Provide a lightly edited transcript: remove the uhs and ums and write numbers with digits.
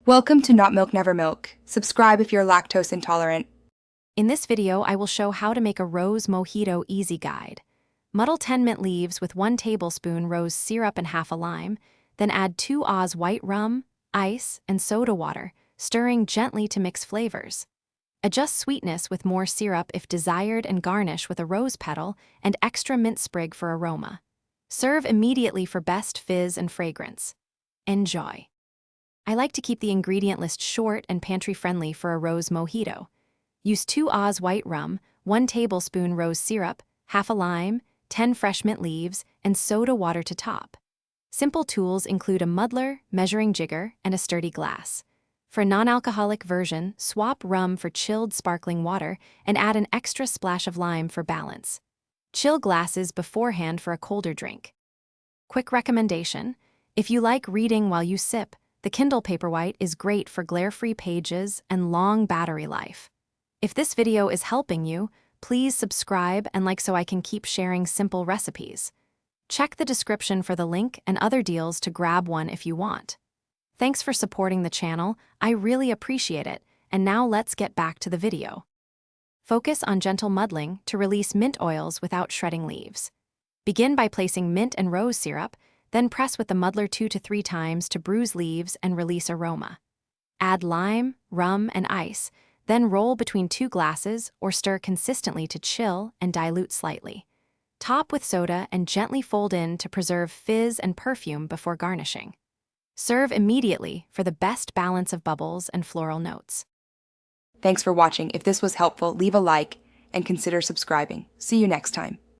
Welcome to Not Milk Never Milk. Subscribe if you're lactose intolerant. In this video, I will show how to make a rose mojito easy guide. Muddle 10 mint leaves with 1 tablespoon rose syrup and half a lime, then add 2 Oz white rum, ice, and soda water, stirring gently to mix flavors. Adjust sweetness with more syrup if desired and garnish with a rose petal and extra mint sprig for aroma. Serve immediately for best fizz and fragrance. Enjoy. I like to keep the ingredient list short and pantry-friendly for a rose mojito. Use 2 Oz white rum, 1 tablespoon rose syrup, half a lime, 10 fresh mint leaves, and soda water to top. Simple tools include a muddler, measuring jigger, and a sturdy glass. For a non-alcoholic version, swap rum for chilled sparkling water and add an extra splash of lime for balance. Chill glasses beforehand for a colder drink. Quick recommendation: if you like reading while you sip, the Kindle Paperwhite is great for glare-free pages and long battery life. If this video is helping you, please subscribe and like so I can keep sharing simple recipes. Check the description for the link and other deals to grab one if you want. Thanks for supporting the channel, I really appreciate it, and now let's get back to the video. Focus on gentle muddling to release mint oils without shredding leaves. Begin by placing mint and rose syrup, then press with the muddler 2 to 3 times to bruise leaves and release aroma. Add lime, rum, and ice, then roll between 2 glasses or stir consistently to chill and dilute slightly. Top with soda and gently fold in to preserve fizz and perfume before garnishing. Serve immediately for the best balance of bubbles and floral notes. Thanks for watching. If this was helpful, leave a like and consider subscribing. See you next time.